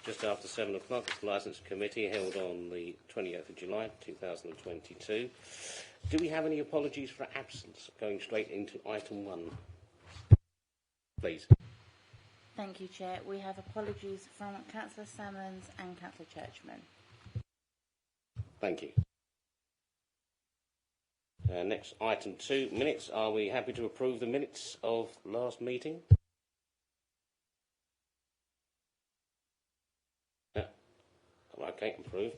just after 7 o'clock. It's the Licence Committee held on the 28th of July 2022. Do we have any apologies for absence? Going straight into item 1. Please. Thank you, Chair. We have apologies from Councillor Salmons and Councillor Churchman. Thank you. Next, item 2, minutes. Are we happy to approve the minutes of last meeting? Yeah. Okay, approved.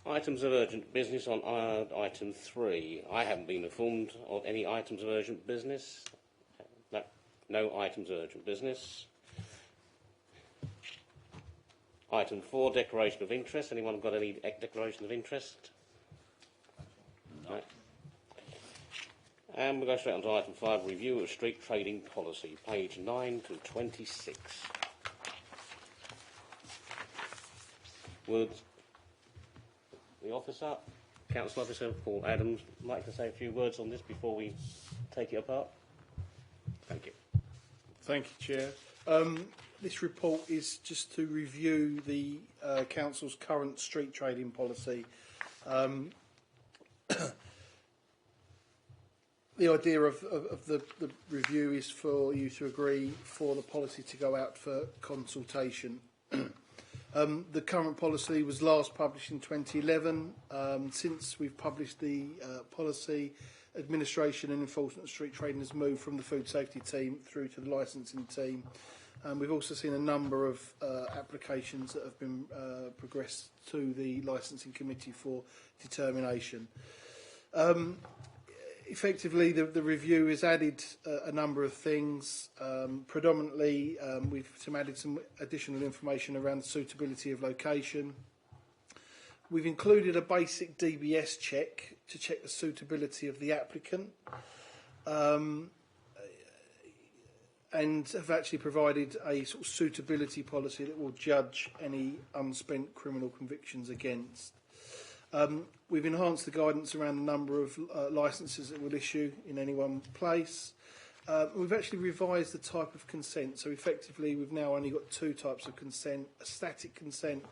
Items of urgent business on item 3. I haven't been informed of any items of urgent business. No items of urgent business. Item 4, declaration of interest. Anyone got any declaration of interest? No. And we'll go straight on to item 5, review of street trading policy, page 9 to 26. Would the officer, Council Officer Paul Adams, like to say a few words on this before we take it apart? Thank you. Thank you, Chair. This report is just to review the Council's current street trading policy. The idea of the review is for you to agree for the policy to go out for consultation. The current policy was last published in 2011. Since we've published the policy, administration and enforcement of street trading has moved from the food safety team through to the licensing team. We've also seen a number of applications that have been progressed to the licensing committee for determination. Effectively, the review has added a number of things. Predominantly, we've added some additional information around the suitability of location. We've included a basic DBS check to check the suitability of the applicant, and have actually provided a sort of suitability policy that will judge any unspent criminal convictions against. We've enhanced the guidance around the number of licences that we'll issue in any one place. We've actually revised the type of consent. So effectively, we've now only got 2 types of consent: a static consent,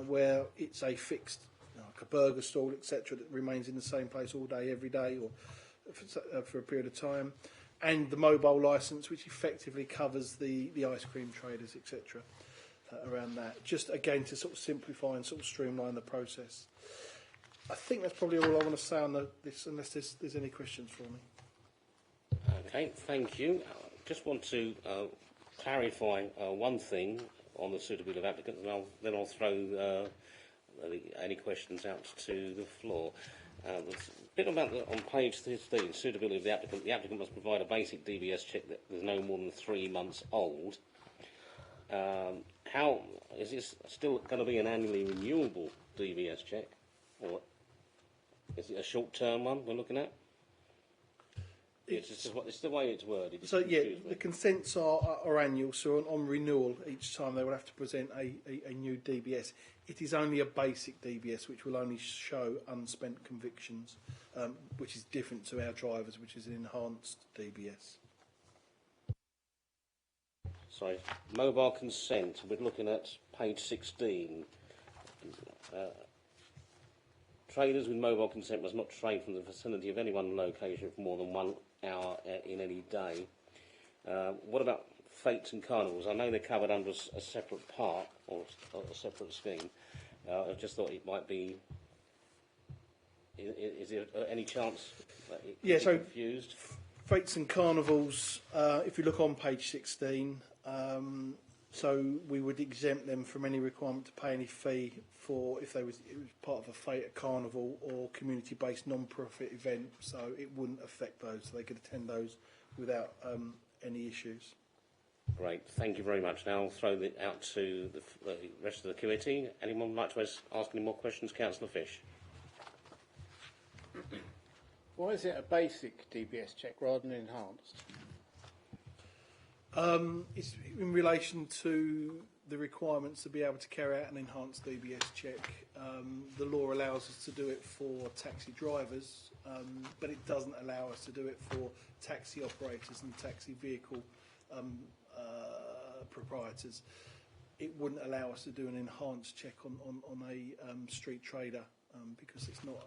where it's a fixed, like a burger stall, etc., that remains in the same place all day, every day, or for a period of time, and the mobile licence, which effectively covers the ice cream traders, etc., around that. Just again to sort of simplify and sort of streamline the process. I think that's probably all I want to say on this, unless there's any questions for me. Okay, thank you. Just want to clarify one thing on the suitability of applicants, and then I'll throw any questions out to the floor. There's a bit about on page 15, suitability of the applicant. The applicant must provide a basic DBS check that is no more than 3 months old. How is this still going to be an annually renewable DBS check, or is it a short-term one we're looking at? It's the way it's worded. So yeah, the consents are annual. So on renewal, each time they will have to present a new DBS. It is only a basic DBS, which will only show unspent convictions, which is different to our drivers, which is an enhanced DBS. Sorry, mobile consent. We're looking at page 16. Traders with mobile consent must not trade from the vicinity of any one location for more than 1 hour in any day. What about fetes and carnivals? I know they're covered under a separate part or a separate scheme. I just thought it might be. Is there any chance that it could be confused? Fetes and carnivals. If you look on page 16. So we would exempt them from any requirement to pay any fee for if it was part of a fete, a carnival, or community-based non-profit event. So it wouldn't affect those. So they could attend those without any issues. Great, thank you very much. Now I'll throw it out to the rest of the committee. Anyone would like to ask any more questions? Councillor Fish. Why is it a basic DBS check rather than enhanced? It's in relation to the requirements to be able to carry out an enhanced DBS check. The law allows us to do it for taxi drivers, but it doesn't allow us to do it for taxi operators and taxi vehicle proprietors. It wouldn't allow us to do an enhanced check on a street trader because it's not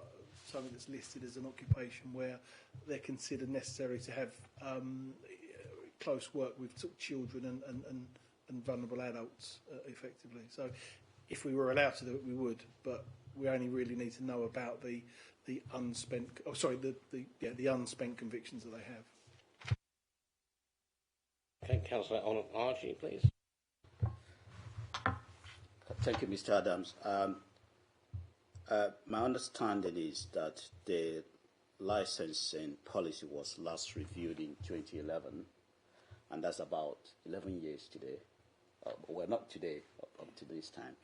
something that's listed as an occupation where they're considered necessary to have close work with sort of children and vulnerable adults effectively. So if we were allowed to do it, we would, but we only really need to know about the unspent, the unspent convictions that they have. Okay, Councillor Archie, please. Thank you, Mr. Adams. My understanding is that the licensing policy was last reviewed in 2011, and that's about 11 years today. Well, not today, up to this time.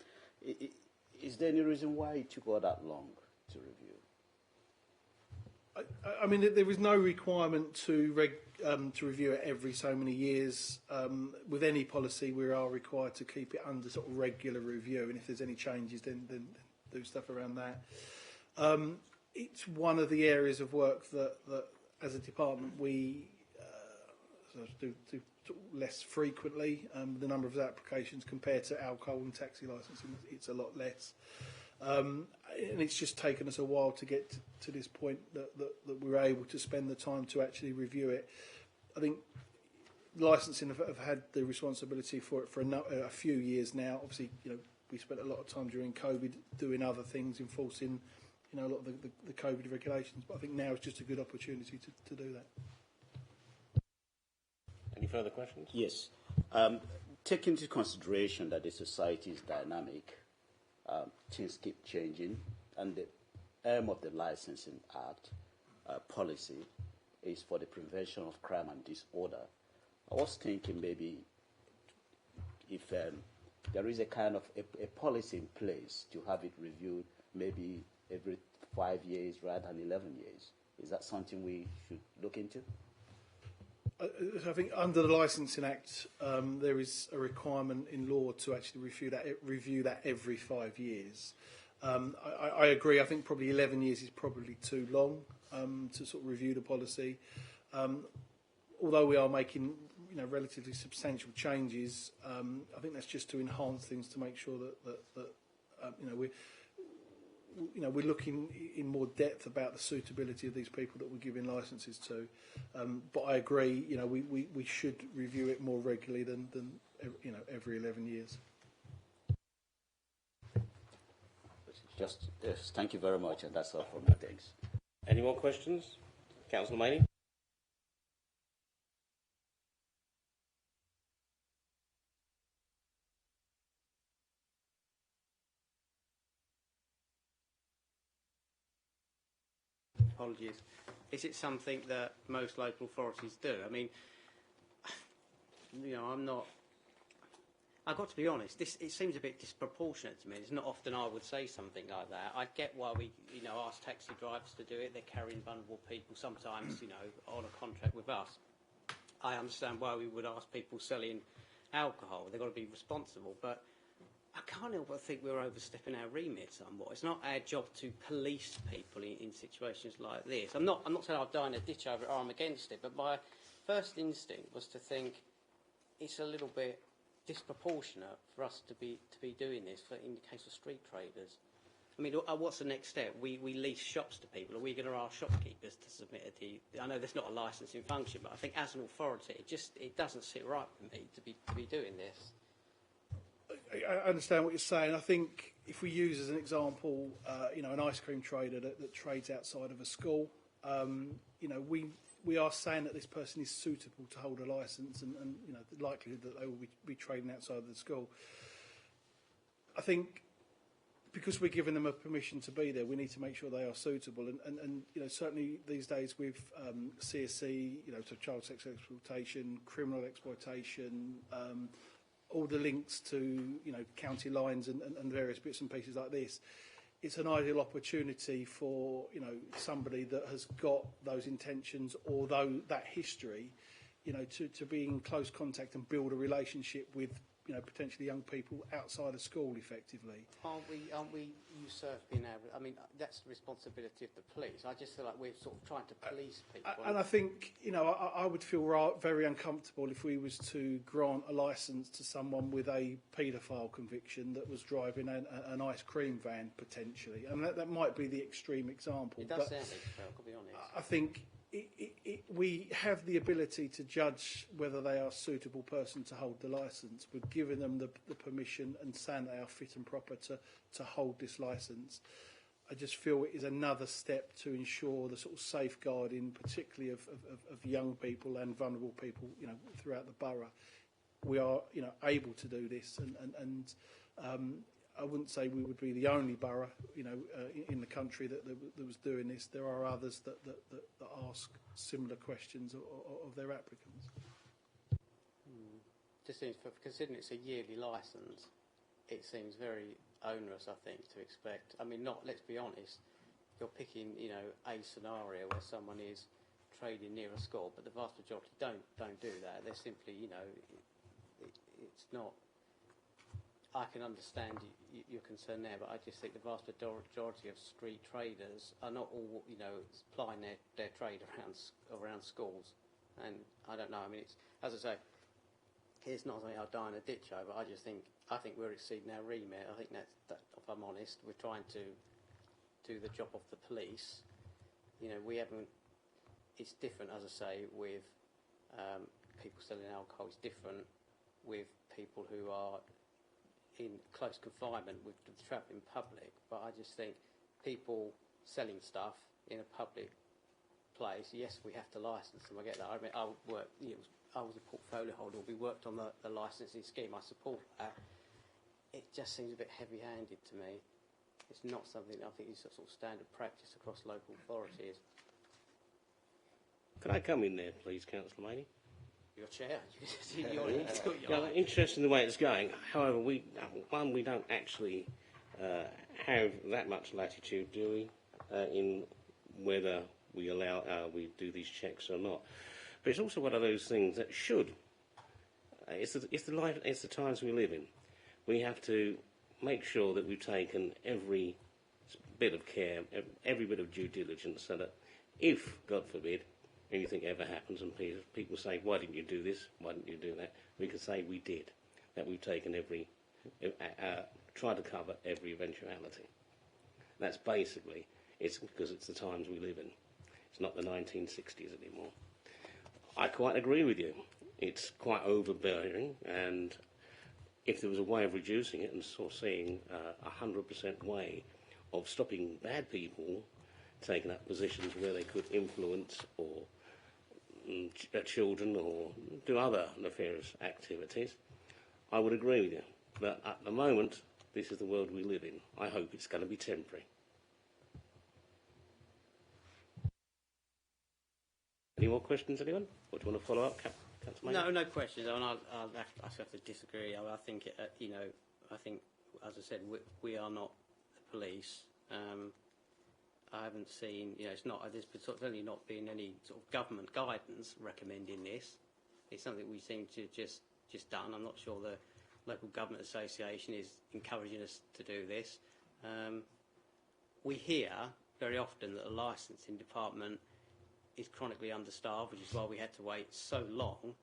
Is there any reason why it took all that long to review? I mean, there is no requirement to review it every so many years. With any policy, we are required to keep it under sort of regular review, and if there's any changes, then do stuff around that. It's one of the areas of work that as a department, we do less frequently. The number of applications compared to alcohol and taxi licensing, it's a lot less. And it's just taken us a while to get to this point that we're able to spend the time to actually review it. I think licensing have had the responsibility for it for a few years now. Obviously, we spent a lot of time during COVID doing other things, enforcing, a lot of the COVID regulations. But I think now is just a good opportunity to do that. Any further questions? Yes. Take into consideration that the society is dynamic, things keep changing, and the aim of the Licensing Act policy is for the prevention of crime and disorder. I was thinking maybe if there is a kind of a policy in place to have it reviewed maybe every 5 years rather than 11 years. Is that something we should look into? I think under the Licensing Act, there is a requirement in law to actually review that every 5 years. I agree. I think probably 11 years is probably too long to sort of review the policy. Although we are making relatively substantial changes, I think that's just to enhance things to make sure that we're looking in more depth about the suitability of these people that we're giving licences to. But I agree, we should review it more regularly than every 11 years. Yes, thank you very much, and that's all from me. Thanks. Any more questions? Councillor Maney? Apologies. Is it something that most local authorities do? I mean, I've got to be honest, it seems a bit disproportionate to me. It's not often I would say something like that. I get why we, ask taxi drivers to do it. They're carrying vulnerable people, sometimes, on a contract with us. I understand why we would ask people selling alcohol. They've got to be responsible. But I can't help but think we're overstepping our remit somewhat. It's not our job to police people in situations like this. I'm not saying I'll die in a ditch over it or I'm against it, but my first instinct was to think it's a little bit disproportionate for us to be doing this in the case of street traders. I mean, what's the next step? We lease shops to people. Are we going to ask shopkeepers to submit a deed? I know there's not a licensing function, but I think as an authority, it doesn't sit right with me to be doing this. I understand what you're saying. I think if we use as an example, an ice cream trader that trades outside of a school, we are saying that this person is suitable to hold a licence, and the likelihood that they will be trading outside of the school. I think because we're giving them a permission to be there, we need to make sure they are suitable. And certainly these days with CSC, so child sex exploitation, criminal exploitation, all the links to county lines and various bits and pieces like this, it's an ideal opportunity for somebody that has got those intentions or that history, to be in close contact and build a relationship with potentially young people outside of school effectively. Aren't we usurping our? I mean, that's the responsibility of the police. I just feel like we're sort of trying to police people. And I think, I would feel very uncomfortable if we was to grant a licence to someone with a paedophile conviction that was driving an ice cream van potentially. And that might be the extreme example. It does sound extreme, I'll be honest. I think we have the ability to judge whether they are a suitable person to hold the licence. We're giving them the permission and saying they are fit and proper to hold this licence. I just feel it is another step to ensure the sort of safeguarding, particularly of young people and vulnerable people, throughout the borough. We are, able to do this, and I wouldn't say we would be the only borough, in the country that was doing this. There are others that ask similar questions of their applicants. Just seems, considering it's a yearly licence, it seems very onerous, I think, to expect. I mean, let's be honest, you're picking, a scenario where someone is trading near a school, but the vast majority don't do that. They're simply, it's not. I can understand your concern there, but I just think the vast majority of street traders are not all, plying their trade around schools. And I don't know. I mean, it's, as I say, it's not something I'll die in a ditch over. I think we're exceeding our remit. I think that, if I'm honest, we're trying to do the job of the police. We haven't. It's different, as I say, with people selling alcohol. It's different with people who are in close confinement with the trap in public, but I just think people selling stuff in a public place, yes, we have to license them. I get that. I mean, I was a portfolio holder. We worked on the licensing scheme. I support that. It just seems a bit heavy-handed to me. It's not something I think is a sort of standard practice across local authorities. Can I come in there, please, Councillor Maney? Your chair. Interesting the way it's going. However, we don't actually have that much latitude, do we, in whether we allow we do these checks or not. But it's also one of those things that should. It's the times we live in. We have to make sure that we've taken every bit of care, every bit of due diligence, so that if, God forbid, anything ever happens and people say, why didn't you do this, why didn't you do that, we can say we did, that we've taken tried to cover every eventuality. That's basically, it's because it's the times we live in. It's not the 1960s anymore. I quite agree with you. It's quite overbearing, and if there was a way of reducing it and sort of seeing 100% way of stopping bad people taking up positions where they could influence or children or do other nefarious activities, I would agree with you. But at the moment, this is the world we live in. I hope it's going to be temporary. Any more questions, anyone? Or do you want to follow up, Councillor Mayor? No questions. I mean, I'll have to disagree. I think, I think, as I said, we are not the police. I haven't seen, it's not. There's certainly not been any sort of government guidance recommending this. It's something we seem to just done. I'm not sure the local government association is encouraging us to do this. We hear very often that the licensing department is chronically understaffed, which is why we had to wait so long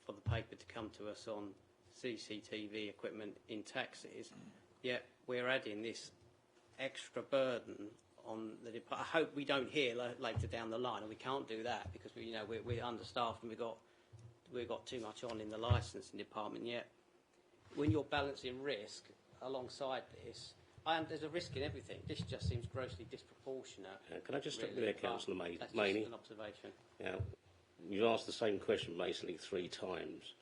for the paper to come to us on CCTV equipment in taxis. Yet we're adding this extra burden on the department. I hope we don't hear later down the line, and we can't do that because we're understaffed and we've got too much on in the licensing department. Yet, when you're balancing risk alongside this, there's a risk in everything. This just seems grossly disproportionate. Can I just stop you really, there, Councillor Maney? That's just an observation. You've asked the same question basically 3 times.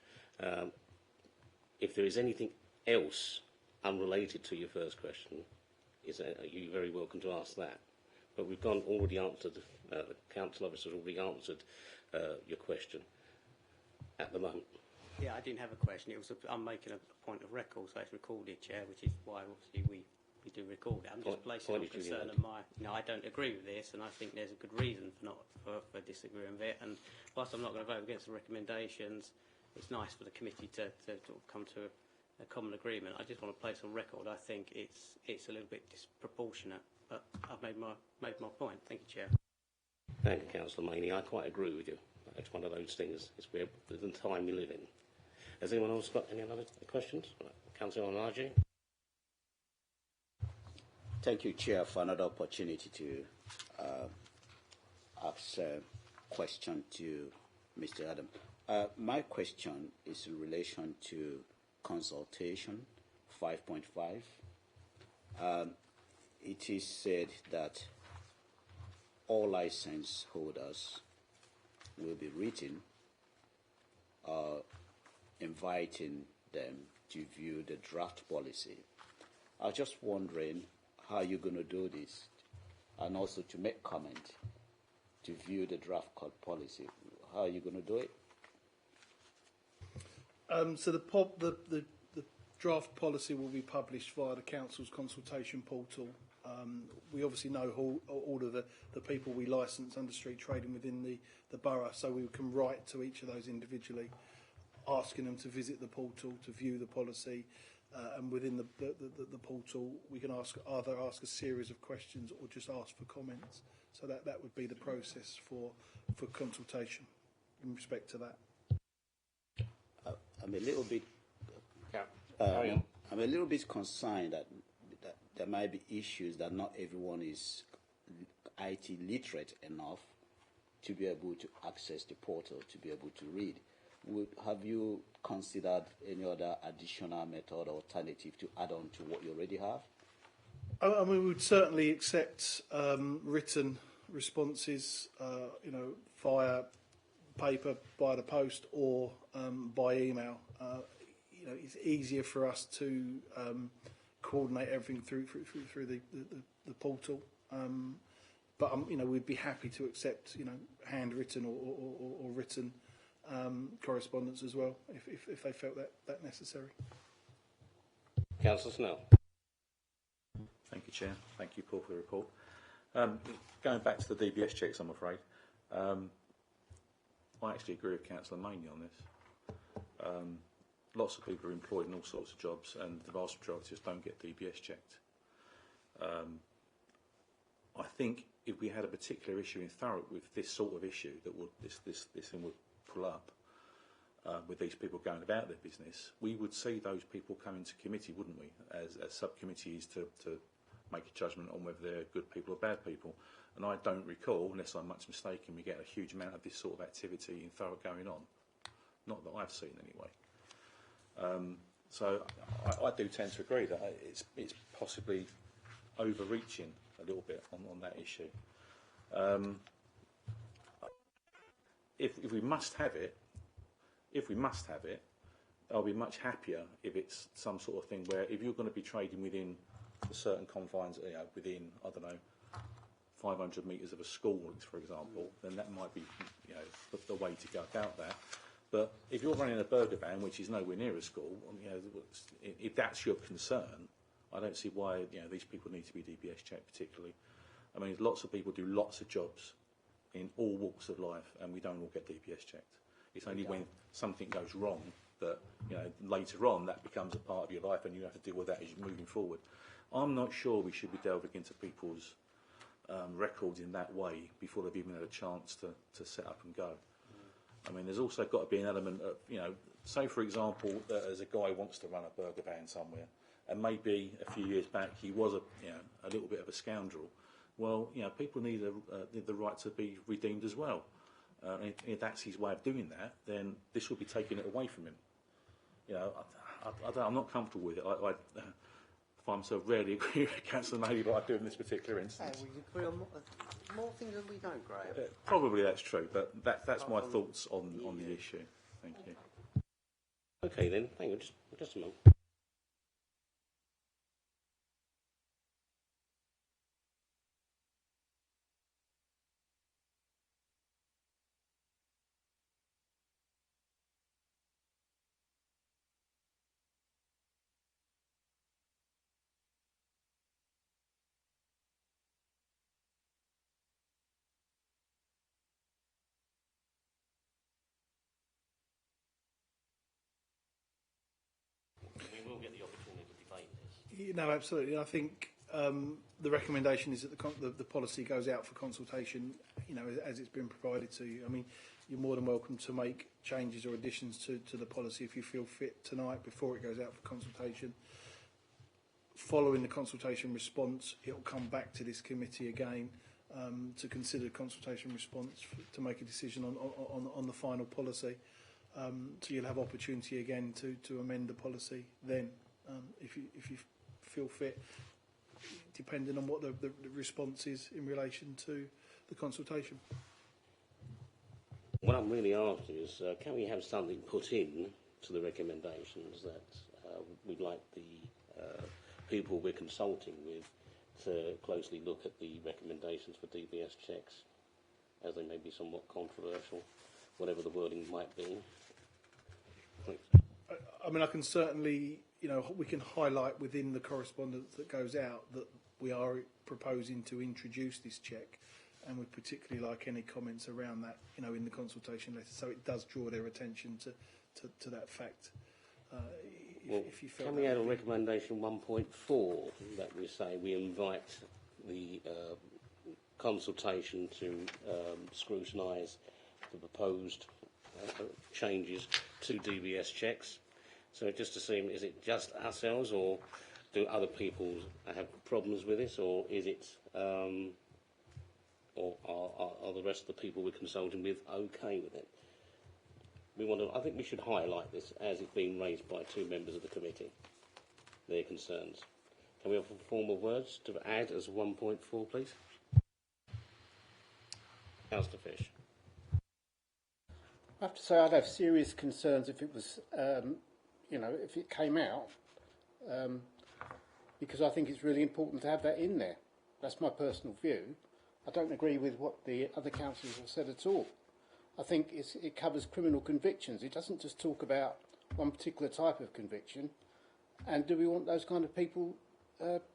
If there is anything else unrelated to your first question, you're very welcome to ask that. But we've already answered, the council officer has already answered your question at the moment. Yeah, I didn't have a question. I'm making a point of record, so it's recorded, Chair, which is why obviously we do record it. I'm just placing a concern of my. I don't agree with this, and I think there's a good reason for disagreeing with it. And whilst I'm not going to vote against the recommendations, it's nice for the committee to sort of come to a common agreement. I just want to place on record. I think it's a little bit disproportionate, but I've made my point. Thank you, Chair. Thank you, Councillor Maney. I quite agree with you. It's one of those things. It's where the time we live in. Has anyone else got any other questions? Right. Councillor Onarji. Thank you, Chair, for another opportunity to ask a question to Mr. Adam. My question is in relation to consultation 5.5. It is said that all license holders will be written inviting them to view the draft policy. I was just wondering how you're going to do this, and also to make comment to view the draft policy. How are you going to do it? So the draft policy will be published via the council's consultation portal. We obviously know all of the people we licence under street trading within the borough, so we can write to each of those individually, asking them to visit the portal to view the policy, and within the portal we can either ask a series of questions or just ask for comments. So that would be the process for consultation in respect to that. I'm a little bit. Carry on. I'm a little bit concerned that there might be issues that not everyone is IT literate enough to be able to access the portal, to be able to read. Have you considered any other additional method or alternative to add on to what you already have? I mean, we would certainly accept written responses, via paper, by the post, or by email. It's easier for us to coordinate everything through the portal. But we'd be happy to accept handwritten or written correspondence as well if they felt that necessary. Councillor Snell. Thank you, Chair. Thank you, Paul, for the report. Going back to the DBS checks, I'm afraid. I actually agree with Councillor Maney on this. Lots of people are employed in all sorts of jobs, and the vast majority just don't get DBS checked. I think if we had a particular issue in Thurrock with this sort of issue that would this thing would pull up with these people going about their business, we would see those people come into committee, wouldn't we, as subcommittees to make a judgment on whether they're good people or bad people. And I don't recall, unless I'm much mistaken, we get a huge amount of this sort of activity in Thurrock going on. Not that I've seen anyway. So I do tend to agree that it's possibly overreaching a little bit on that issue. If we must have it, I'll be much happier if it's some sort of thing where if you're going to be trading within the certain confines, within, I don't know, 500 metres of a school, for example, then that might be, the way to go about that. But if you're running a burger van, which is nowhere near a school, if that's your concern, I don't see why these people need to be DBS checked particularly. I mean, lots of people do lots of jobs in all walks of life, and we don't all get DBS checked. It's only when something goes wrong that later on that becomes a part of your life, and you have to deal with that as you're moving forward. I'm not sure we should be delving into people's records in that way before they've even had a chance to set up and go. I mean, there's also got to be an element of, say for example, as a guy wants to run a burger van somewhere, and maybe a few years back he was a little bit of a scoundrel. Well, people need the right to be redeemed as well. And if that's his way of doing that, then this will be taking it away from him. I'm not comfortable with it. I find myself rarely agree with Councillor Maley, but I do in this particular instance. We agree on more things than we don't, Graham. Probably that's true, but that's my thoughts on the issue. Thank you. Okay then, hang on, just a moment. No, absolutely. I think the recommendation is that the policy goes out for consultation, as it's been provided to you. I mean, you're more than welcome to make changes or additions to the policy if you feel fit tonight before it goes out for consultation. Following the consultation response, it will come back to this committee again to consider the consultation response to make a decision on the final policy. So you'll have opportunity again to amend the policy then, if you feel fit, depending on what the response is in relation to the consultation. What I'm really after is, can we have something put in to the recommendations that we'd like the people we're consulting with to closely look at the recommendations for DBS checks, as they may be somewhat controversial, whatever the wording might be. I mean, I can certainly, we can highlight within the correspondence that goes out that we are proposing to introduce this check, and we'd particularly like any comments around that, in the consultation letter, so it does draw their attention to that fact. If you felt can we add a recommendation 1.4 that we say we invite the consultation to scrutinise the proposed changes to DBS checks? So just to see, is it just ourselves, or do other people have problems with this, or is it, or are the rest of the people we're consulting with okay with it? I think we should highlight this as it's been raised by two members of the committee, their concerns. Can we have a form of words to add as 1.4, please? Councillor Fish. I have to say I'd have serious concerns if it was, if it came out, because I think it's really important to have that in there. That's my personal view. I don't agree with what the other councillors have said at all. I think it covers criminal convictions. It doesn't just talk about one particular type of conviction. And do we want those kind of people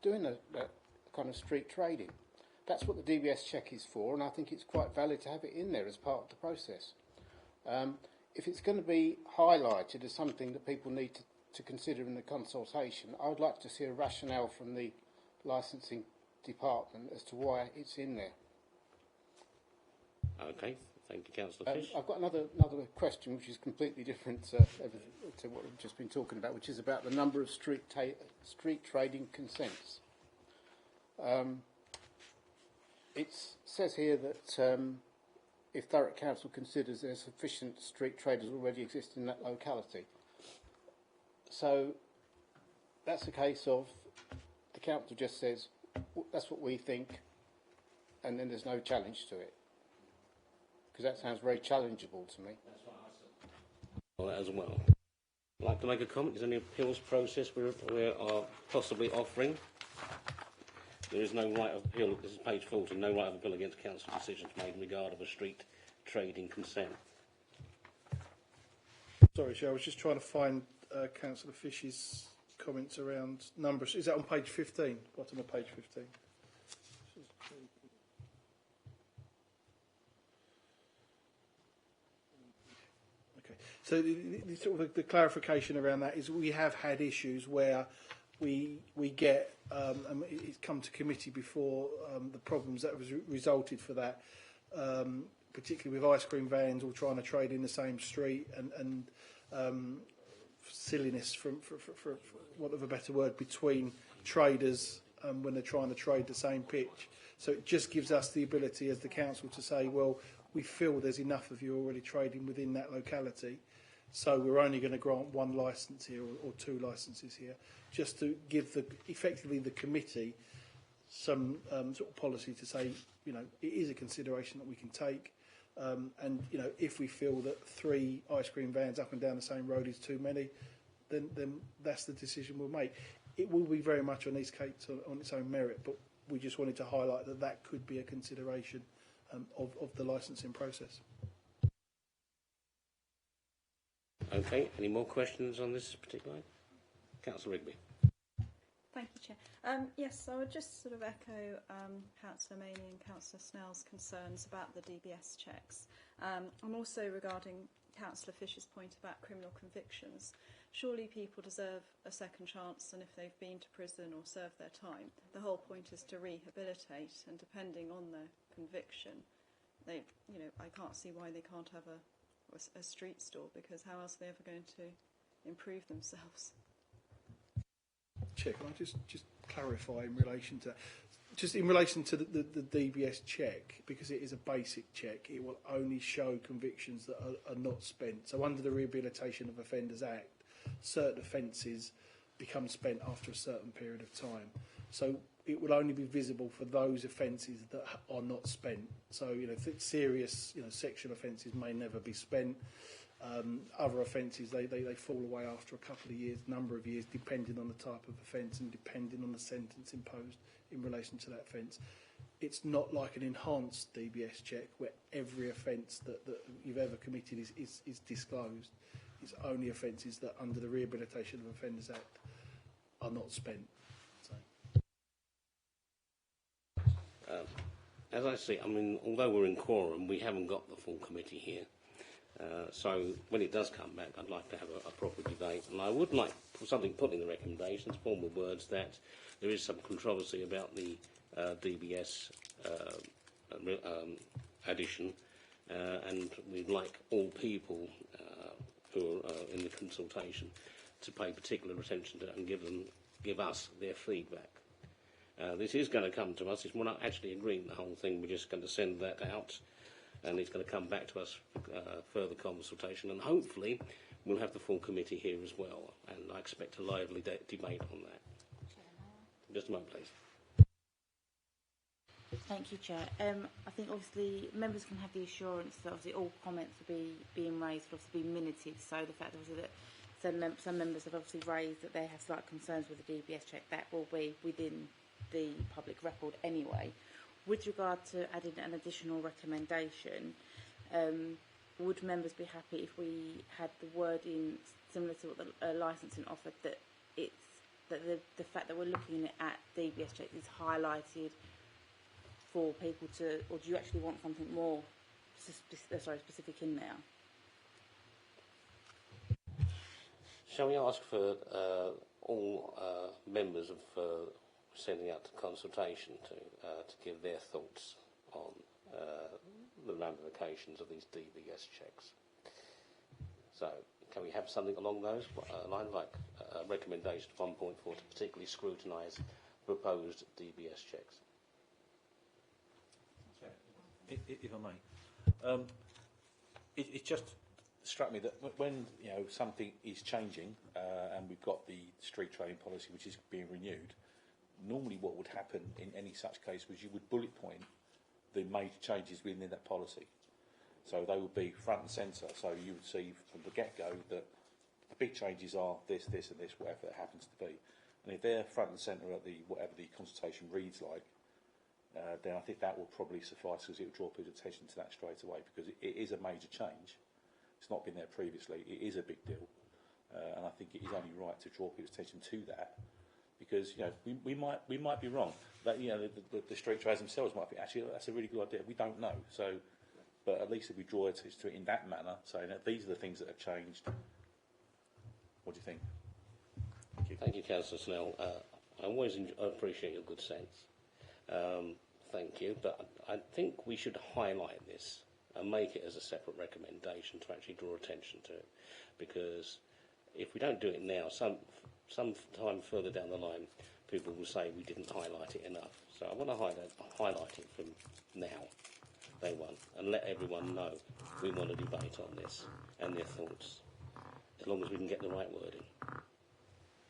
doing that kind of street trading? That's what the DBS check is for, and I think it's quite valid to have it in there as part of the process. If it's going to be highlighted as something that people need to consider in the consultation, I would like to see a rationale from the licensing department as to why it's in there. Okay, thank you, Councillor Fish. I've got another question which is completely different to what we've just been talking about, which is about the number of street trading consents. It says here that if Thurrock Council considers there are sufficient street traders already exist in that locality. So that's a case of the council just says, that's what we think, and then there's no challenge to it. Because that sounds very challengeable to me. That's what I said. Well, as well. I'd like to make a comment. Is there any appeals process we are possibly offering? There is no right of appeal. This is page 40. No right of appeal against council decisions made in regard of a street trading consent. Sorry, Chair, I was just trying to find Councillor Fish's comments around numbers. Is that on page 15? Bottom of page 15. Okay. So the sort of the clarification around that is we have had issues where we get and it's come to committee before the problems that have resulted for that, particularly with ice cream vans all trying to trade in the same street and silliness, for want of a better word, between traders when they're trying to trade the same pitch. So it just gives us the ability as the council to say, well, we feel there's enough of you already trading within that locality, so we're only going to grant one licence here or two licences here, just to give effectively the committee some sort of policy to say, it is a consideration that we can take. And if we feel that 3 ice cream vans up and down the same road is too many, then that's the decision we'll make. It will be very much on East Cape on its own merit, but we just wanted to highlight that could be a consideration of the licensing process. Okay, any more questions on this particular item? Councillor Rigby. Thank you, Chair. Yes, I would just sort of echo Councillor Maney and Councillor Snell's concerns about the DBS checks. And also regarding Councillor Fisher's point about criminal convictions, surely people deserve a second chance, and if they've been to prison or served their time, the whole point is to rehabilitate, and depending on their conviction, they, you know, I can't see why they can't have a street stall, because how else are they ever going to improve themselves? Chair, can I just clarify in relation to just in relation to the DBS check, because it is a basic check, it will only show convictions that are not spent. So under the Rehabilitation of Offenders Act, certain offences become spent after a certain period of time. So it will only be visible for those offences that are not spent. So, you know, serious, you know, sexual offences may never be spent. Other offences, they fall away after a couple of years, number of years, depending on the type of offence and depending on the sentence imposed in relation to that offence. It's not like an enhanced DBS check where every offence that you've ever committed is disclosed. It's only offences that under the Rehabilitation of Offenders Act are not spent. So. As I see, I mean, although we're in quorum, we haven't got the full committee here. So when it does come back, I'd like to have a proper debate, and I would like something put in the recommendations, formal words, that there is some controversy about the DBS addition, and we'd like all people who are in the consultation to pay particular attention to it and give us their feedback. This is going to come to us. We're not actually agreeing the whole thing. We're just going to send that out, and it's going to come back to us for further consultation, and hopefully we'll have the full committee here as well, and I expect a lively debate on that. Just a moment, please. Thank you, Chair. I think obviously members can have the assurance that obviously all comments will be being raised, will obviously be minuted, so the fact obviously that some members have obviously raised that they have slight concerns with the DBS check, that will be within the public record anyway. With regard to adding an additional recommendation, would members be happy if we had the wording similar to what the licensing offered, that it's that the fact that we're looking at DBS checks is highlighted for people to, or do you actually want something more specific in there? Shall we ask for all members of sending out to consultation to give their thoughts on the ramifications of these DBS checks? So, can we have something along those lines, like recommendation 1.4 to particularly scrutinise proposed DBS checks? If I may, it just struck me that when something is changing and we've got the street trading policy which is being renewed, normally what would happen in any such case was you would bullet point the major changes within that policy. So they would be front and centre. So you would see from the get-go that the big changes are this, this and this, whatever it happens to be. And if they're front and centre at whatever the consultation reads like, then I think that will probably suffice, because it will draw people's attention to that straight away, because it is a major change. It's not been there previously. It is a big deal. And I think it is only right to draw people's attention to that, because we might be wrong. That the street traders themselves might think, actually, that's a really good idea. We don't know. So, but at least if we draw attention to it in that manner, saying that these are the things that have changed. What do you think? Thank you. Thank you, Councillor Snell. I always appreciate your good sense. Thank you, but I think we should highlight this and make it as a separate recommendation to actually draw attention to it, because if we don't do it now, some time further down the line, people will say we didn't highlight it enough. So I want to highlight it from now, day one, and let everyone know we want to debate on this and their thoughts, as long as we can get the right wording.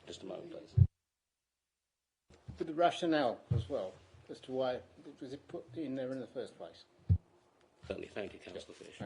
Just a moment, please. With the rationale as well, as to why was it put in there in the first place. Certainly, thank you, Councillor Fish.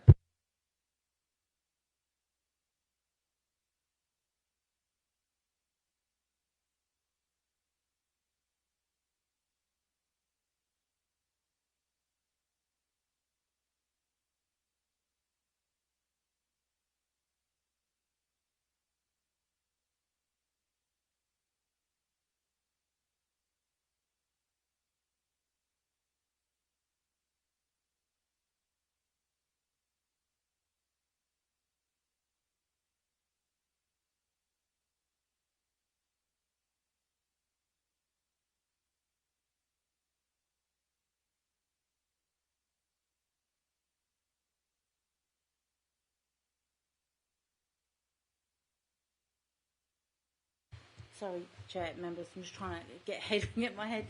Sorry, Chair, members, I'm just trying to get my head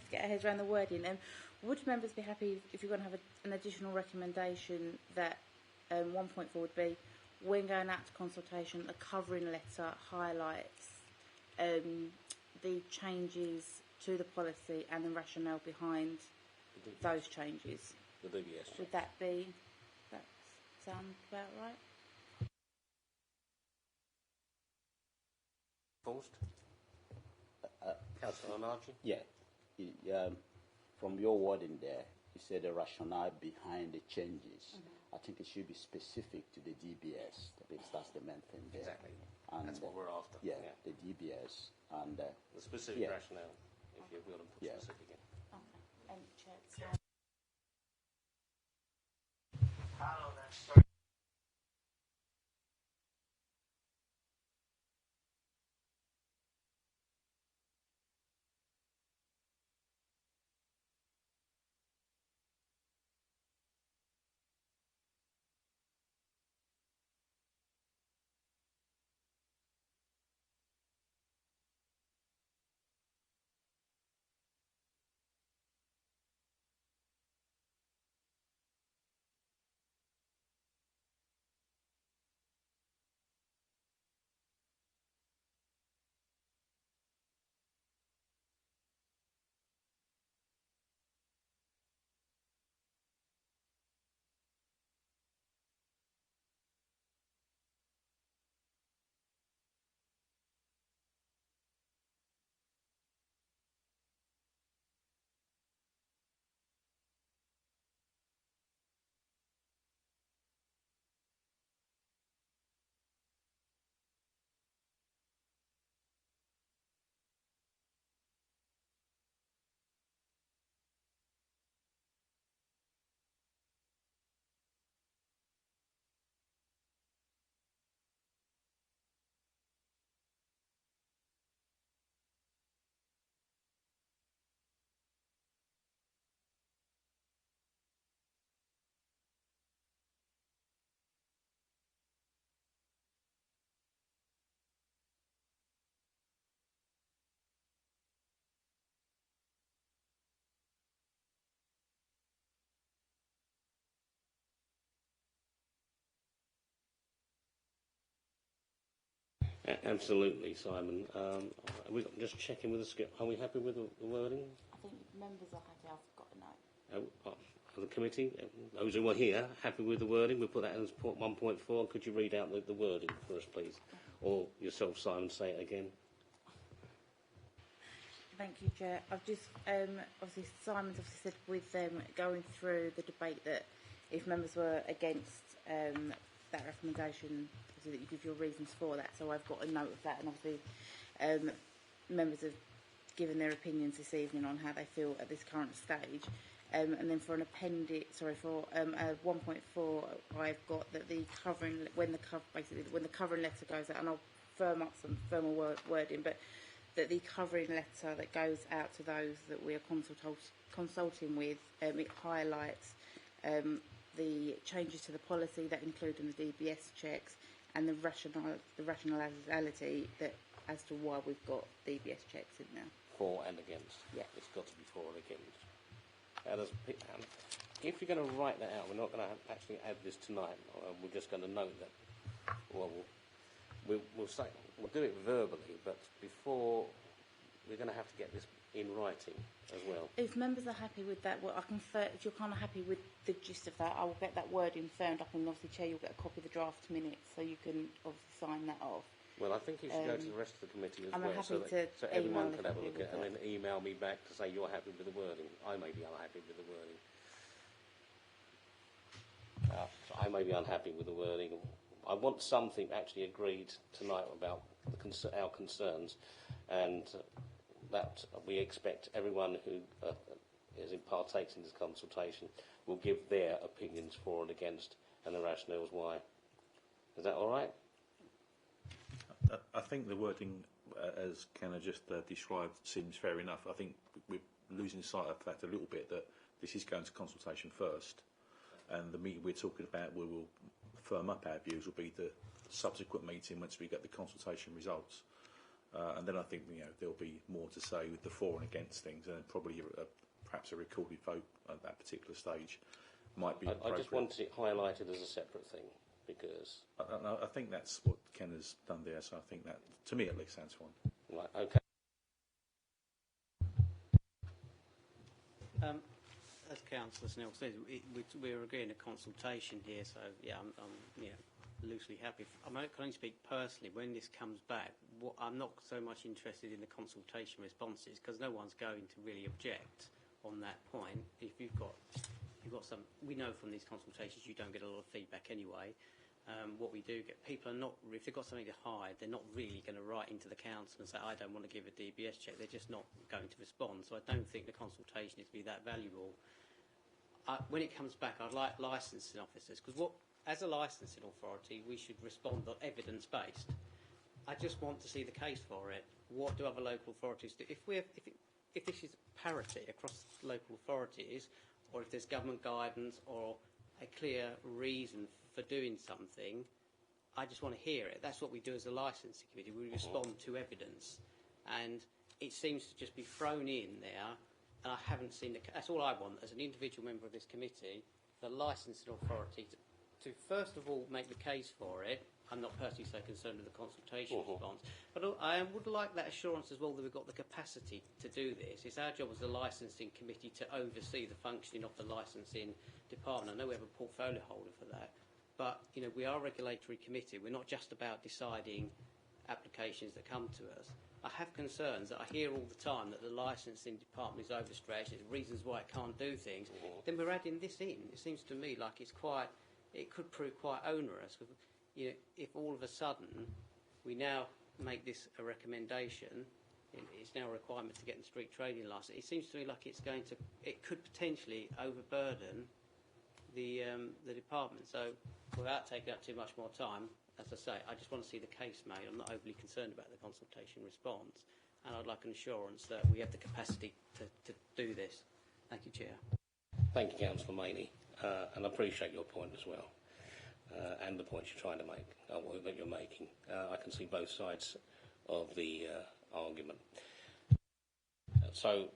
around the wording. Would members be happy if you're going to have an additional recommendation that 1.4 would be, when going out to consultation, the covering letter highlights the changes to the policy and the rationale behind those changes? The DBS. Would that sound about right? Forced? Councillor Margie? Yeah. From your wording there, you said the rationale behind the changes. I think it should be specific to the DBS, because that's the main thing there. Exactly. And that's what we're after. Yeah, the DBS and the specific rationale, if you're willing to put specific in. Okay. Chair. Hello there. Sorry. Absolutely, Simon. We're just checking with the script. Are we happy with the wording? I think members are happy. I've got a note. The committee, those who are here, happy with the wording? We'll put that as 1.4. Could you read out the wording for us, please? Or yourself, Simon, say it again. Thank you, Chair. I've just, obviously, Simon's obviously said with going through the debate that if members were against that recommendation, obviously that you give your reasons for that. So I've got a note of that, and obviously members have given their opinions this evening on how they feel at this current stage. And then for an appendix, for 1.4, I've got that the covering, when the covering letter goes out, and I'll firm up some firmer wording, but that the covering letter that goes out to those that we are consulting with, it highlights the changes to the policy that include in the DBS checks and the rationality that as to why we've got DBS checks in now. For and against. Yeah. It's got to be for and against. If you're going to write that out, we're not going to actually add this tonight. We're just going to note that. Well, we'll say we'll do it verbally, but before we're going to have to get this in writing as well. If members are happy with that, well, if you're kind of happy with the gist of that, I will get that wording firmed up, and obviously, Chair, you'll get a copy of the draft minutes, so you can obviously sign that off. Well, I think it should go to the rest of the committee as I'm well, happy so everyone email can have a look with at it, and then email me back to say you're happy with the wording. I may be unhappy with the wording. I may be unhappy with the wording. I want something actually agreed tonight about our concerns, and that we expect everyone who partakes in this consultation will give their opinions for and against and the rationales why. Is that all right? I think the wording, as Kenna just described, seems fair enough. I think we're losing sight of the fact a little bit that this is going to consultation first, and the meeting we're talking about, we will firm up our views, will be the subsequent meeting once we get the consultation results. And then I think there'll be more to say with the for and against things, and probably perhaps a recorded vote at that particular stage might be appropriate. I just wanted it highlighted as a separate thing because I think that's what Ken has done there. So I think that, to me at least, sounds fine. right, okay. As Councillor Snell says, we're agreeing a consultation here, so yeah, I'm loosely happy. I can only speak personally. When this comes back, I'm not so much interested in the consultation responses because no one's going to really object on that point. If you've got some, we know from these consultations you don't get a lot of feedback anyway. What we do get, people are not, if they've got something to hide, they're not really going to write into the council and say, I don't want to give a DBS check. They're just not going to respond. So I don't think the consultation is to be that valuable. When it comes back, I'd like licensing officers, because as a licensing authority, we should respond on evidence-based. I just want to see the case for it. What do other local authorities do? If this is parity across local authorities, or if there's government guidance or a clear reason for doing something, I just want to hear it. That's what we do as a licensing committee. We respond to evidence. And it seems to just be thrown in there, and I haven't seen that's all I want as an individual member of this committee, the licensing authority to first of all make the case for it. I'm not personally so concerned with the consultation response, but I would like that assurance as well that we've got the capacity to do this. It's our job as a licensing committee to oversee the functioning of the licensing department. I know we have a portfolio holder for that, but we are a regulatory committee. We're not just about deciding applications that come to us. I have concerns that I hear all the time that the licensing department is overstretched, there's reasons why it can't do things. Then we're adding this in. It seems to me like it could prove quite onerous. If all of a sudden we now make this a recommendation, it's now a requirement to get the street trading licence. It seems to me like it could potentially overburden the department. So without taking up too much more time, as I say, I just want to see the case made. I'm not overly concerned about the consultation response, and I'd like an assurance that we have the capacity to do this. Thank you, Chair. Thank you, Councillor Maney, and I appreciate your point as well, and the points you're trying to make, that you're making. I can see both sides of the argument. So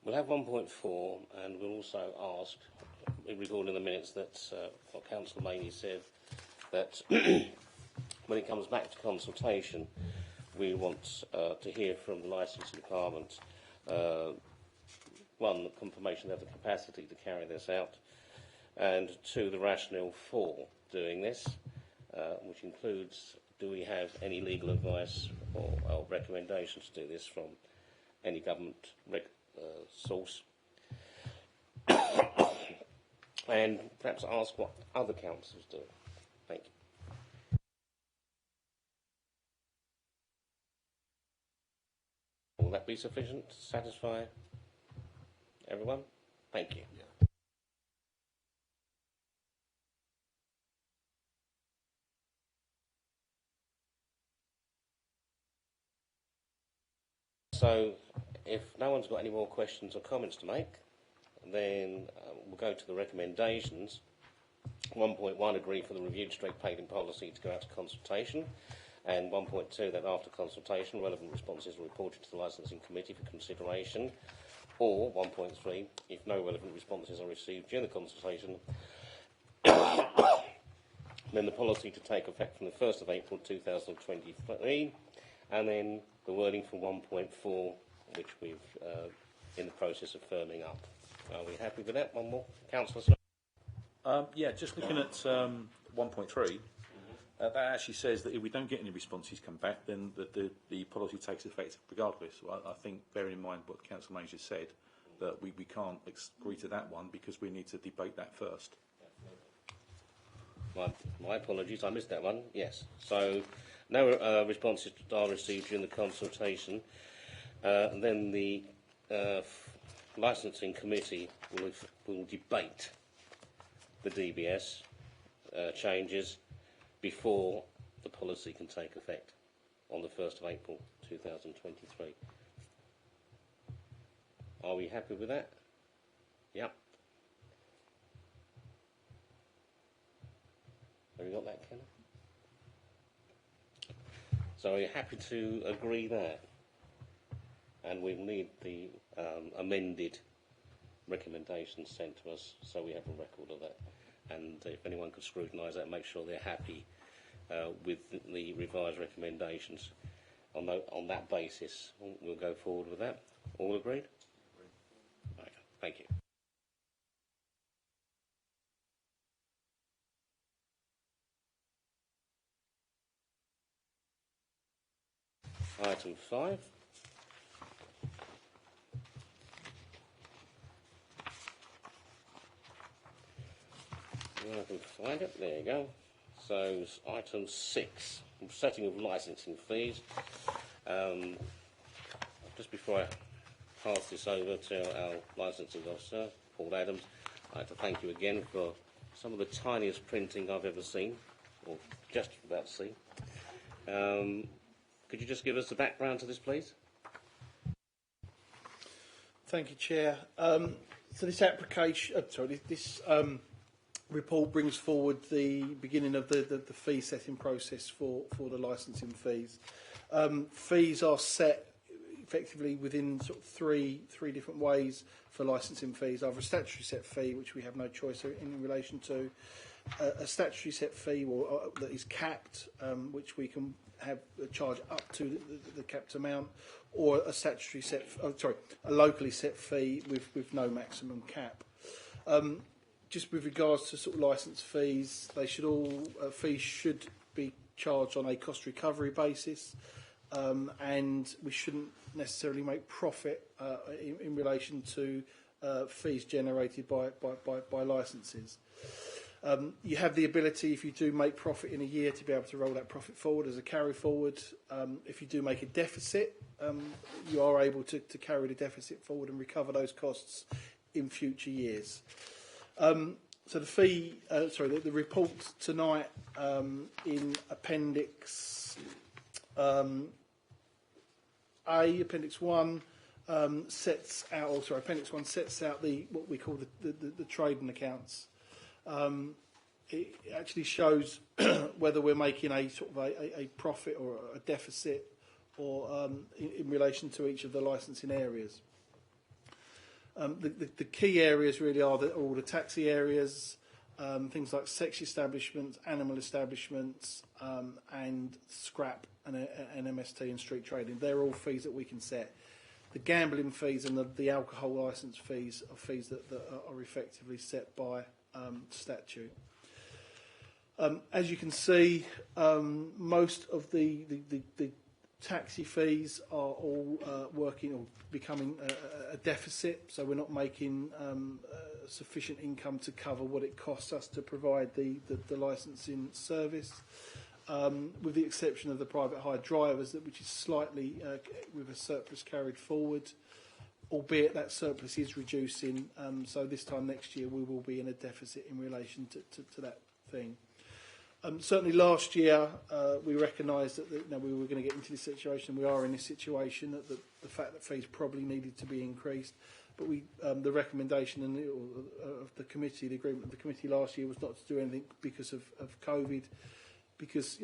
we'll have 1.4, and we'll also ask, we record in the minutes that what Councillor Maney said, that when it comes back to consultation, we want to hear from the licensing department, one, the confirmation they have the capacity to carry this out, and two, the rationale for doing this, which includes, do we have any legal advice or recommendations to do this from any government source? And perhaps ask what other councils do. Thank you. Will that be sufficient to satisfy everyone? Thank you. Yeah. So, if no one's got any more questions or comments to make, then we'll go to the recommendations. 1.1, agree for the reviewed street paving policy to go out to consultation, and 1.2, that after consultation, relevant responses are reported to the licensing committee for consideration, or 1.3, if no relevant responses are received during the consultation, then the policy to take effect from the 1st of April 2023, and then the wording for 1.4, which we've in the process of firming up. Are we happy with that? One more, Councillor Sloan? Yeah, just looking at 1.3, that actually says that if we don't get any responses come back, then the policy takes effect regardless. Well, I think, bearing in mind what Councillor Manager said, that we can't agree to that one because we need to debate that first. My apologies, I missed that one. Yes. So, no responses are received during the consultation. Then the licensing committee will debate the DBS changes before the policy can take effect on the 1st of April 2023. Are we happy with that? Yep. Have you got that, Kenneth? So are you happy to agree that? And we'll need the amended recommendations sent to us so we have a record of that. And if anyone could scrutinise that and make sure they're happy with the revised recommendations on that basis, we'll go forward with that. All agreed? Okay, thank you. Item 5. I can find it. There you go. So it's item 6, setting of licensing fees. Just before I pass this over to our licensing officer, Paul Adams, I'd like to thank you again for some of the tiniest printing I've ever seen, or just about to see. Could you just give us the background to this, please? Thank you, Chair. So this application, this report brings forward the beginning of the fee setting process for the licensing fees. Fees are set effectively within sort of three different ways for licensing fees. Either a statutory set fee, which we have no choice in relation to, a statutory set fee that is capped, which we can have a charge up to the capped amount, or a statutory set, a locally set fee with no maximum cap. Just with regards to sort of licence fees, they should fees should be charged on a cost recovery basis, and we shouldn't necessarily make profit in relation to fees generated by licences. You have the ability, if you do make profit in a year, to be able to roll that profit forward as a carry forward. If you do make a deficit, you are able to carry the deficit forward and recover those costs in future years. So the fee, the report tonight in Appendix Appendix 1 sets out, Appendix 1 sets out what we call the trading accounts. It actually shows whether we're making a sort of a profit or a deficit, or in relation to each of the licensing areas. The key areas really are all the taxi areas, things like sex establishments, animal establishments, and scrap and MST and street trading. They're all fees that we can set. The gambling fees and the alcohol licence fees are fees that are effectively set by statute. As you can see, most of the taxi fees are all working or becoming a deficit, so we're not making sufficient income to cover what it costs us to provide the licensing service, with the exception of the private hire drivers, which is slightly with a surplus carried forward, albeit that surplus is reducing, so this time next year we will be in a deficit in relation to that thing. Certainly last year we recognised that we were going to get into this situation. We are in this situation, that the fact that fees probably needed to be increased. But the recommendation of the committee, the agreement of the committee last year was not to do anything because of COVID, because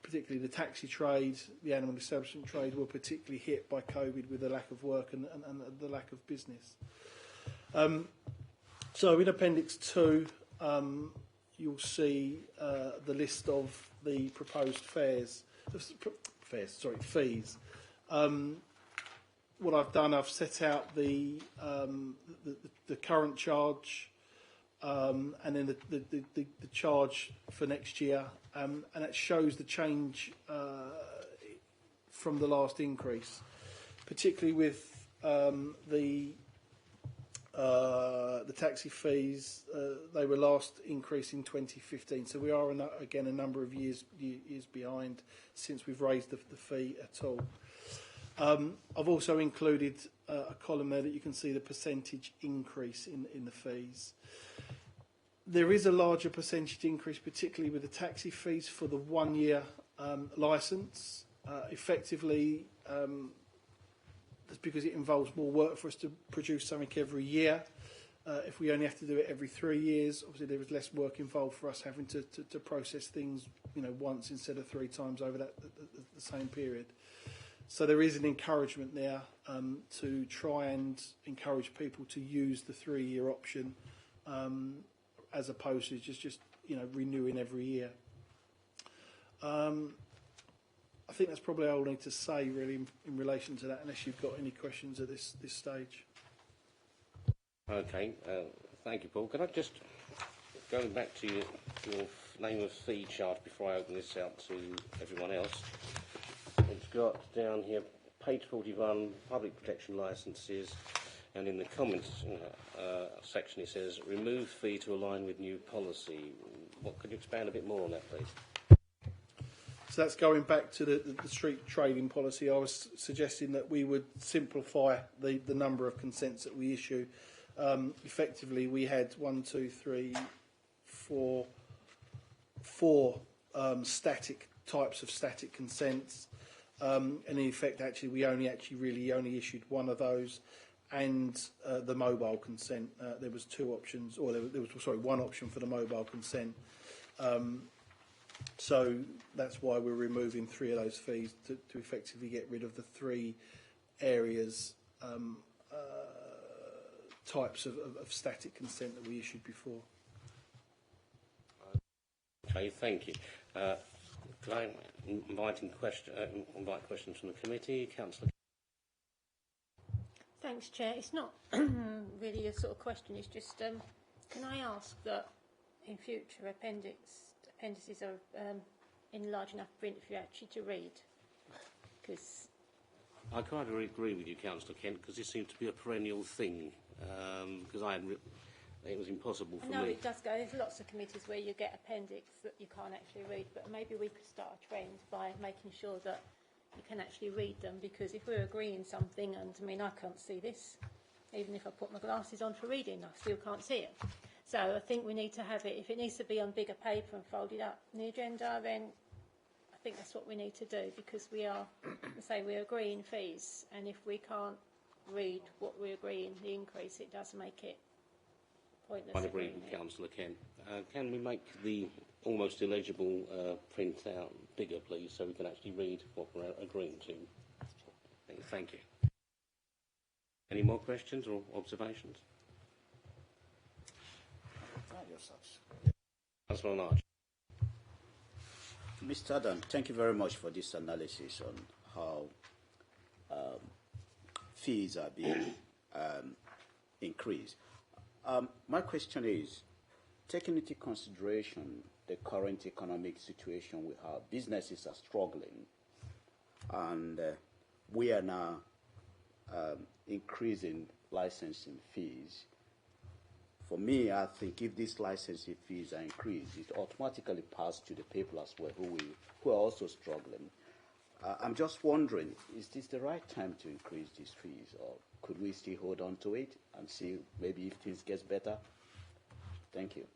particularly the taxi trade, the animal establishment trade were particularly hit by COVID with the lack of work and the lack of business. So in Appendix 2, you'll see the list of the proposed fees. What I've done, I've set out the current charge, and then the charge for next year, and it shows the change from the last increase, particularly with the taxi fees. They were last increased in 2015, so we are again a number of years behind since we've raised the fee at all. I've also included a column there that you can see the percentage increase in the fees. There is a larger percentage increase, particularly with the taxi fees for the 1 year licence. Effectively, that's because it involves more work for us to produce something every year. If we only have to do it every 3 years, obviously there is less work involved for us having to process things, once instead of 3 times over the same period. So there is an encouragement there to try and encourage people to use the 3-year option as opposed to just renewing every year. I think that's probably all I need to say really in relation to that, unless you've got any questions at this stage. Okay, thank you, Paul. Can I just go back to your name of fee chart before I open this out to everyone else? It's got down here page 41 public protection licences, and in the comments section it says remove fee to align with new policy. What could you expand a bit more on that, please? So that's going back to the street trading policy. I was suggesting that we would simplify the number of consents that we issue. Effectively, we had 4 static types of static consents, and in effect, actually, we only issued one of those, and the mobile consent. There was 2 options, or there was one option for the mobile consent. So that's why we're removing 3 of those fees to effectively get rid of the 3 areas. Types of static consent that we issued before. Okay, thank you. Could I invite questions from the committee? Councillor. Thanks, Chair. It's not really a sort of question. It's just, can I ask that in future appendices are in large enough print for you actually to read? Because I quite agree with you, Councillor Kent, because this seems to be a perennial thing. Because it was impossible for me. No, it does go. There's lots of committees where you get appendix that you can't actually read, but maybe we could start a trend by making sure that you can actually read them, because if we're agreeing something, and I can't see this, even if I put my glasses on for reading, I still can't see it. So I think we need to have it. If it needs to be on bigger paper and folded up in the agenda, then I think that's what we need to do, because we're agreeing fees, and if we can't read what we're agreeing, the increase, it does make it pointless. I agree with Councillor Kent. Can we make the almost illegible print out bigger, please, so we can actually read what we're agreeing to? Thank you. Any more questions or observations? Councillor Large. Mr. Adam, thank you very much for this analysis on how fees are being increased. My question is, taking into consideration the current economic situation we have, businesses are struggling, and we are now increasing licensing fees. For me, I think if these licensing fees are increased, it automatically passes to the people as well who are also struggling. I'm just wondering, is this the right time to increase these fees, or could we still hold on to it and see maybe if things get better? Thank you.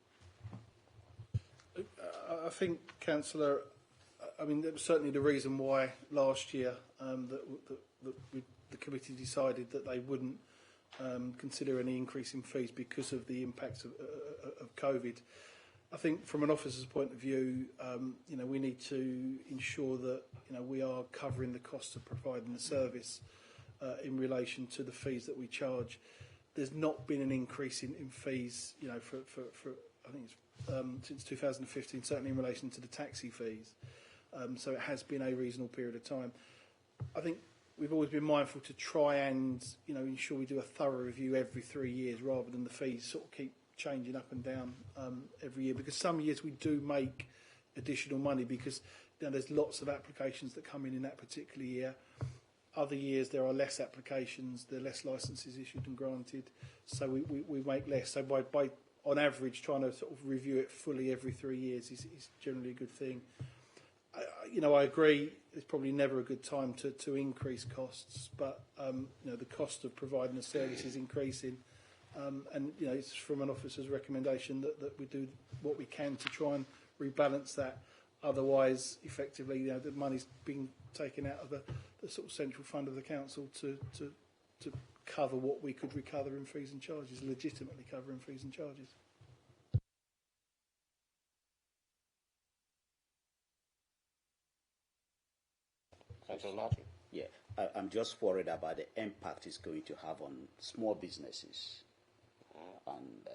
I think, Councillor, that was certainly the reason why last year the committee decided that they wouldn't consider any increase in fees because of the impacts of COVID. I think from an officer's point of view, we need to ensure that we are covering the cost of providing the service in relation to the fees that we charge. There's not been an increase in fees, for I think it's since 2015, certainly in relation to the taxi fees. So it has been a reasonable period of time. I think we've always been mindful to try and ensure we do a thorough review every 3 years, rather than the fees sort of keep changing up and down every year, because some years we do make additional money because there's lots of applications that come in that particular year. Other years there are less applications, there are less licences issued and granted, so we make less. So by on average trying to sort of review it fully every 3 years is generally a good thing. I agree it's probably never a good time to increase costs, but the cost of providing a service is increasing. And it's from an officer's recommendation that we do what we can to try and rebalance that. Otherwise, effectively, the money's being taken out of the sort of central fund of the council to cover what we could recover in fees and charges, legitimately cover in fees and charges. Councillor Martin. Yeah, I'm just worried about the impact it's going to have on small businesses, and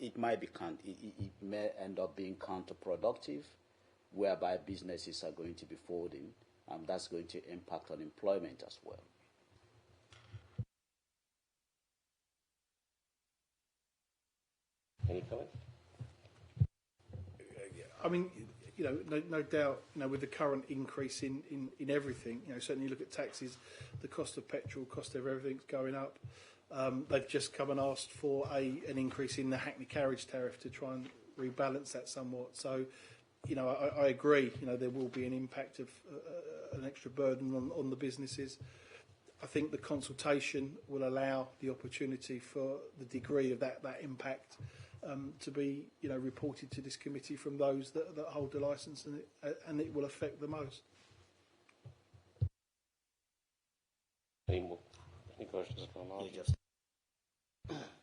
it might be it may end up being counterproductive, whereby businesses are going to be folding, and that's going to impact on employment as well. Any comments? I mean, you know, no doubt, you know, with the current increase in everything, you know, certainly you look at taxes, the cost of petrol, cost of everything's going up. They've just come and asked for an increase in the Hackney carriage tariff to try and rebalance that somewhat. So, you know, I agree, you know, there will be an impact of an extra burden on the businesses. I think the consultation will allow the opportunity for the degree of that impact to be, you know, reported to this committee from those that hold the licence, and it will affect the most. Any questions?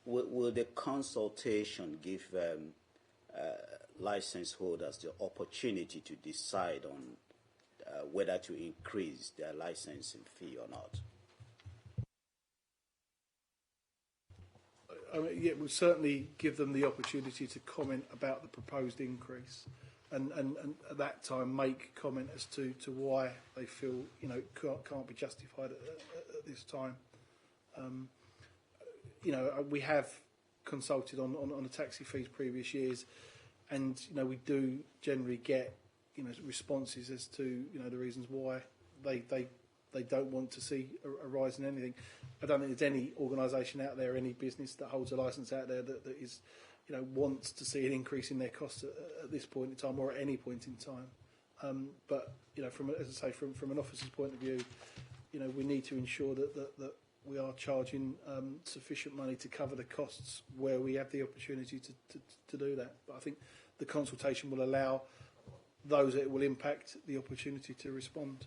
Will the consultation give licence holders the opportunity to decide on whether to increase their licensing fee or not? I mean, yeah, it will certainly give them the opportunity to comment about the proposed increase, and at that time make comment as to why they feel, you know, can't be justified at this time. You know, we have consulted on the taxi fees previous years, and you know, we do generally get, you know, responses as to, you know, the reasons why they don't want to see a rise in anything. I don't think there's any organisation out there, any business that holds a licence out there that is, you know, wants to see an increase in their costs at this point in time or at any point in time. But you know, as I say, from an officer's point of view, you know, we need to ensure that we are charging sufficient money to cover the costs where we have the opportunity to do that. But I think the consultation will allow those that it will impact the opportunity to respond.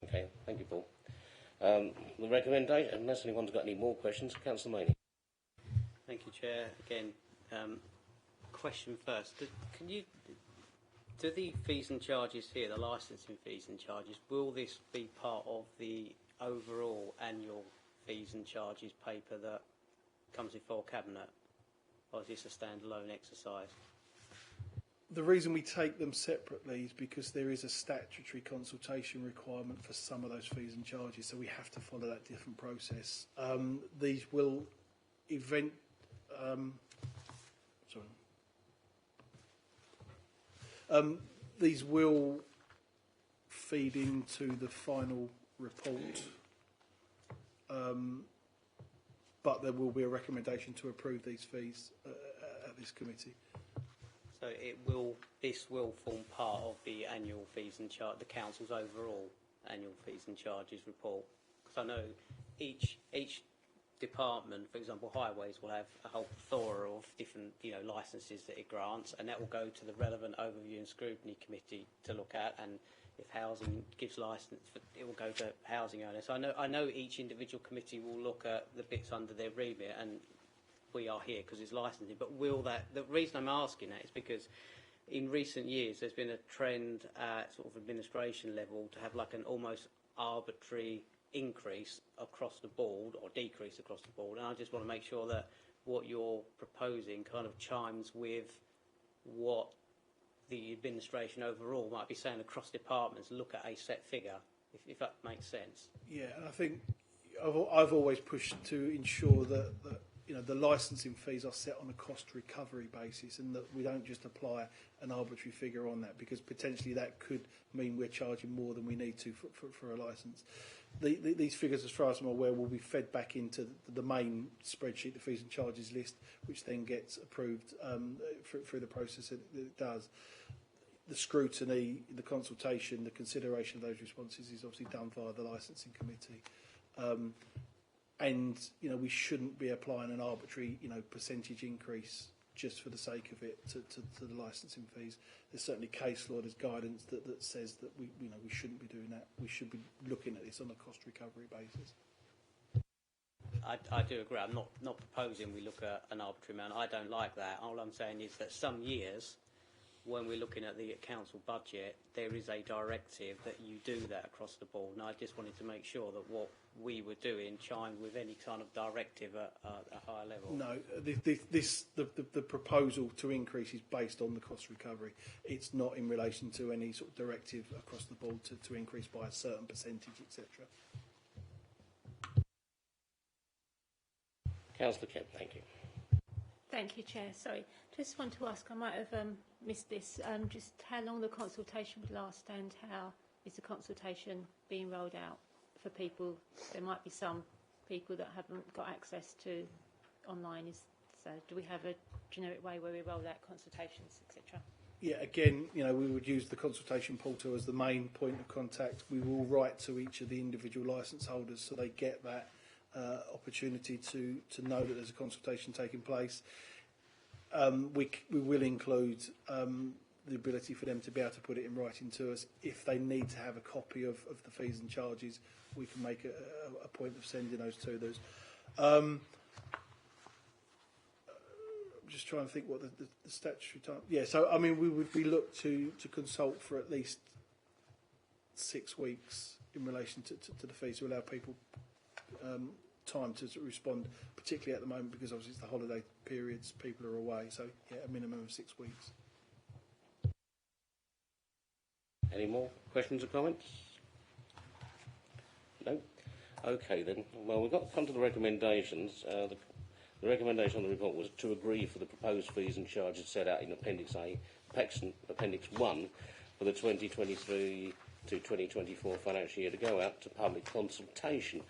Okay, thank you, Paul. The recommendation, unless anyone's got any more questions, Councillor Maney. Thank you, Chair. Again, question first. Do the fees and charges here, the licensing fees and charges, will this be part of the overall annual fees and charges paper that comes before Cabinet, or is this a standalone exercise? The reason we take them separately is because there is a statutory consultation requirement for some of those fees and charges, so we have to follow that different process. These will these will feed into the final report, but there will be a recommendation to approve these fees at this committee. So this will form part of the annual fees and the council's overall annual fees and charges report. Because I know each department, for example, highways will have a whole plethora of different, you know, licences that it grants, and that will go to the relevant overview and scrutiny committee to look at. And if housing gives licence, it will go to housing owners. So I know each individual committee will look at the bits under their remit, and we are here because it's licensing. But the reason I'm asking that is because in recent years there's been a trend at sort of administration level to have like an almost arbitrary increase across the board or decrease across the board, and I just want to make sure that what you're proposing kind of chimes with what the administration overall might be saying across departments. Look at a set figure, if that makes sense. Yeah, and I think I've always pushed to ensure that you know, the licensing fees are set on a cost recovery basis, and that we don't just apply an arbitrary figure on that, because potentially that could mean we're charging more than we need to for a licence. These figures, as far as I'm aware, will be fed back into the main spreadsheet, the fees and charges list, which then gets approved through the process that it does. The scrutiny, the consultation, the consideration of those responses is obviously done via the licensing committee. And you know, we shouldn't be applying an arbitrary, you know, percentage increase just for the sake of it to the licensing fees. There's certainly case law, there's guidance that says that we shouldn't be doing that. We should be looking at this on a cost recovery basis. I do agree. I'm not proposing we look at an arbitrary amount. I don't like that. All I'm saying is that some years, when we're looking at the council budget, there is a directive that you do that across the board. And I just wanted to make sure that what we were doing chimed with any kind of directive at a higher level. No, the proposal to increase is based on the cost recovery. It's not in relation to any sort of directive across the board to increase by a certain percentage, etc. Councillor Kemp, thank you. Thank you, Chair. Sorry, just want to ask, I might have missed this, just how long the consultation would last and how is the consultation being rolled out for people? There might be some people that haven't got access to online. So do we have a generic way where we roll out consultations, etc.? Yeah, again, we would use the consultation portal as the main point of contact. We will write to each of the individual licence holders so they get that opportunity to know that there's a consultation taking place. We will include the ability for them to be able to put it in writing to us. If they need to have a copy of the fees and charges, we can make a point of sending those to those. I'm just trying to think what the statutory time. Yeah, so I mean, we look to consult for at least 6 weeks in relation to the fees to allow people time to respond, particularly at the moment because obviously it's the holiday periods, people are away, so yeah, a minimum of 6 weeks. Any more questions or comments? No? Okay then. Well, we've got to come to the recommendations. The recommendation on the report was to agree for the proposed fees and charges set out in Appendix A, Appendix 1 for the 2023 to 2024 financial year to go out to public consultation.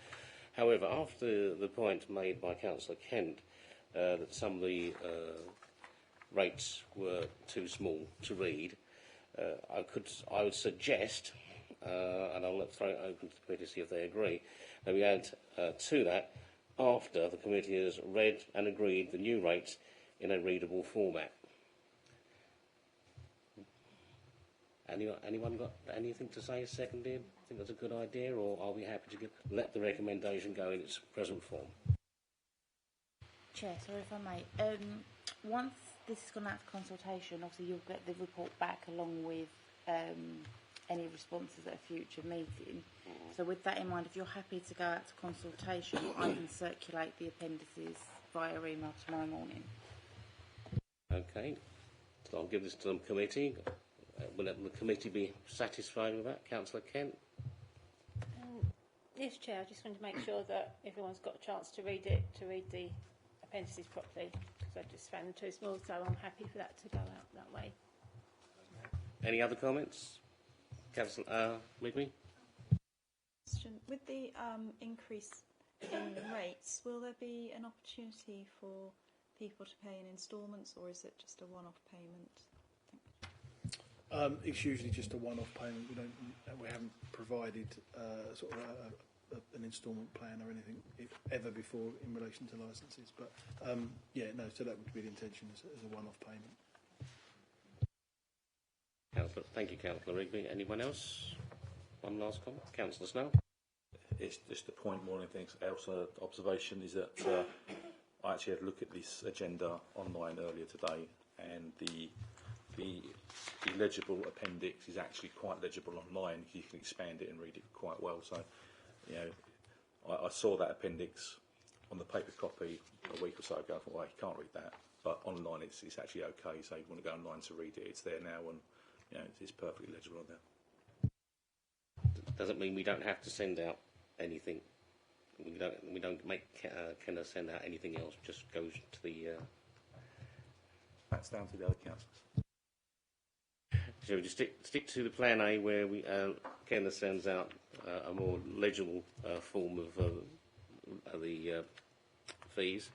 However, after the point made by Councillor Kent that some of the rates were too small to read, I would suggest, and I'll throw it open to the committee to see if they agree, that we add to that after the committee has read and agreed the new rates in a readable format. Anyone got anything to say? Seconded? Think that's a good idea, or are we happy to let the recommendation go in its present form? Chair, sorry if I may. Once this has gone out to consultation, obviously you'll get the report back along with any responses at a future meeting. So with that in mind, if you're happy to go out to consultation, I can circulate the appendices via email tomorrow morning. Okay, so I'll give this to the committee. Will the committee be satisfied with that? Councillor Kent? Yes, Chair, I just want to make sure that everyone's got a chance to read the appendices properly, because I just found them too small, so I'm happy for that to go out that way. Any other comments? Councillor Rigby? With the increase in rates, will there be an opportunity for people to pay in instalments, or is it just a one-off payment? It's usually just a one-off payment. We haven't provided sort of an instalment plan or anything ever before in relation to licences. But so that would be the intention as a one-off payment. Thank you, Councillor Rigby. Anyone else? One last comment, Councillor Snell. It's just a point more than anything else. Observation is that I actually had a look at this agenda online earlier today, and the legible appendix is actually quite legible online. You can expand it and read it quite well. So, I saw that appendix on the paper copy a week or so ago. I thought, well, you can't read that, but online it's actually okay. So, you want to go online to read it, it's there now, and it's perfectly legible on there. Doesn't mean we don't have to send out anything. We don't make Kenna send out anything else. It just goes to the. That's down to the other councillors. So we just stick to the Plan A, where Kenna sends out a more legible form of the fees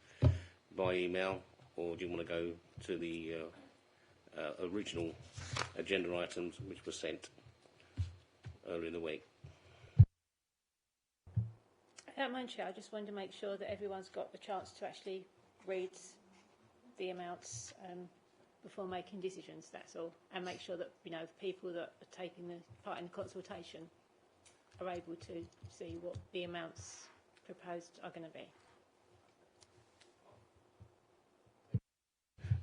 by email, or do you want to go to the original agenda items which were sent earlier in the week? I don't mind, Chair. I just wanted to make sure that everyone's got the chance to actually read the amounts before making decisions, that's all. And make sure that, the people that are taking the part in the consultation are able to see what the amounts proposed are going to be.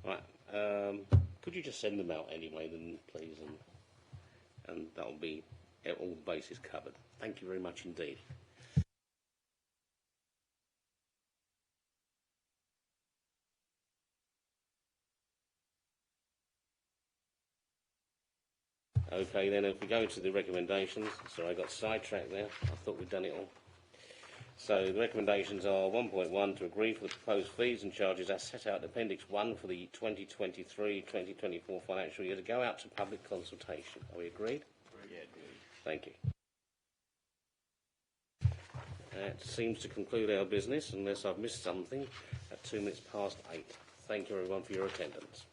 Right. Could you just send them out anyway, then, please, and that'll be all the bases covered. Thank you very much indeed. Okay, then, if we go to the recommendations, sorry, I got sidetracked there. I thought we'd done it all. So the recommendations are 1.1 to agree for the proposed fees and charges as set out in Appendix 1 for the 2023-2024 financial year to go out to public consultation. Are we agreed? Yeah, agreed. Thank you. That seems to conclude our business, unless I've missed something, at 2 minutes past 8. Thank you, everyone, for your attendance.